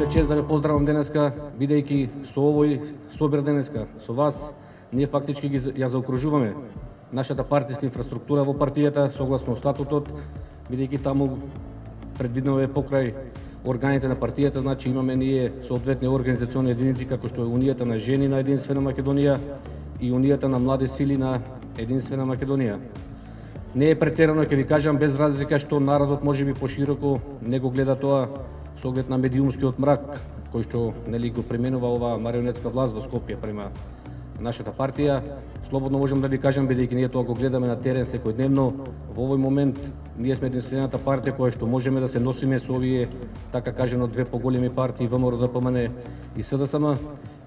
е чест да ве поздравам денеска, бидејќи со овој собир денеска, со вас, ние фактички ја заокружуваме нашата партиска инфраструктура во партијата согласно статутот, бидејќи таму предвидено е покрај органите на партијата, значи имаме ние соодветни организациони единици како што е Унијата на жени на Единствена Македонија и Унијата на млади сили на Единствена Македонија. Не е претерано, ќе ви кажам, без разлика што народот можеби пошироко не го гледа тоа со оглед на медиумскиот мрак кој што го применува оваа марионетска власт во Скопје према нашата партија. Слободно можам да ви кажам, бидејќи ние тоа го гледаме на терен секојдневно, во овој момент ние сме единствената партија која што можеме да се носиме со овие, така кажано, две поголеми партии, ВМРО, ДПМН и СДСМ,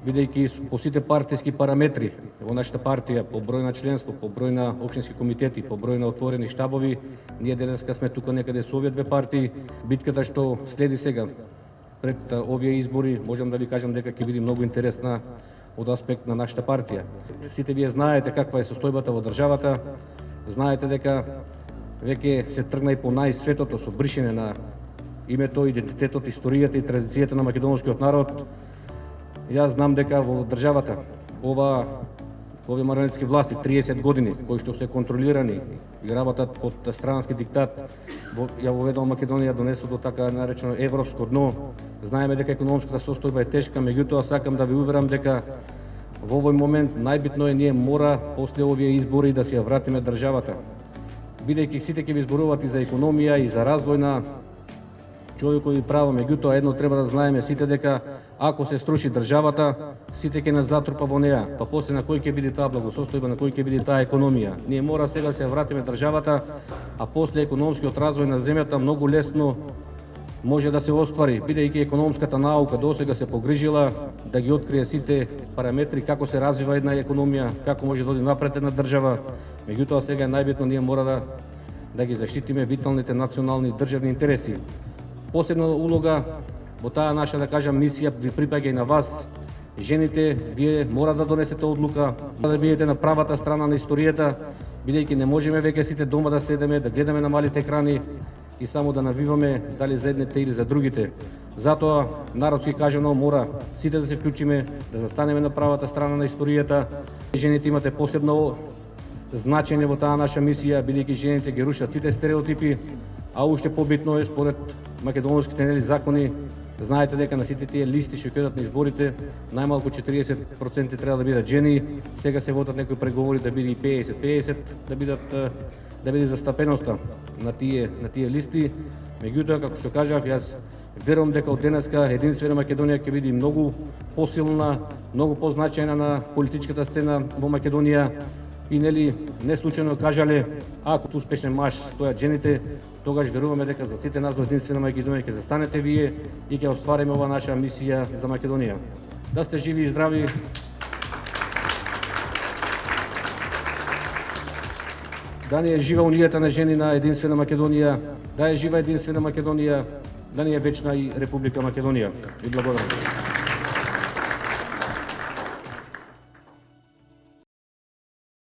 бидејќи по сите партиски параметри во нашата партија, по број на членство, по број на општински комитети, по број на отворени штабови, ние денеска сме тука некаде со овие две партии. Битката што следи сега пред овие избори, можам да ви кажам дека ќе биде многу интересна од аспект на нашата партија. Сите вие знаете каква е состојбата во државата, знаете дека веќе се тргна и по најсветото со бришење на името, идентитетот, историјата и традицијата на македонскиот народ. Јас знам дека во државата овие марионетски власти 30 години кои што се контролирани и работат под странски диктат, ја воведува Македонија, донесува до така наречено европско дно. Знаеме дека економската состојба е тешка, меѓутоа сакам да ви уверам дека во овој момент најбитно е ние мора после овие избори да си ја вратиме државата. Бидејќи сите ќе ви зборуваат и за економија и за развој на човекови права, меѓутоа едно треба да знаеме сите дека ако се струши државата, сите ќе нас затрупа во неа. Па после на кој ќе биде таа благосостојба, на кој ќе биде таа економија? Ние мора сега да се вратиме државата, а после економскиот развој на земјата многу лесно може да се оствари, бидејќи економската наука досега се погрижила да ги открие сите параметри како се развива една економија, како може да оди напред една држава. Меѓутоа сега е најбитно ние мора да ги заштитиме виталните национални државни интереси. Посебна улога во таа наша, да кажам, мисија ви припаѓа и на вас, жените. Вие мора да донесете одлука, да бидете на правата страна на историјата, бидејќи не можеме веќе сите дома да седеме, да гледаме на малите екрани и само да навиваме дали за едните или за другите. Затоа, народски кажано, мора сите да се вклучиме, да застанеме на правата страна на историјата. Жените имате посебно значење во таа наша мисија, бидејќи жените ги рушат сите стереотипи, а уште побитно е според македонските закони. Знаете дека на сите тие листи што ќе одат на изборите, најмалку 40% треба да бидат жени. Сега се водат некои преговори да биде и 50-50, да биде застапеноста на тие листи. Меѓутоа, како што кажав, јас верувам дека од денеска Единствена Македонија ќе биде многу посилна, многу позначајна на политичката сцена во Македонија. И не случајно кажале, ако успешен маж стојат жените, тогаш веруваме дека за сите нас во Единствена Македонија ќе застанете вие и ќе оствариме ова наша мисија за Македонија. Да сте живи и здрави. Да ни е жива Унијата на жени на Единствена Македонија, да е жива Единствена Македонија, да ни е вечна и Република Македонија. И благодарам.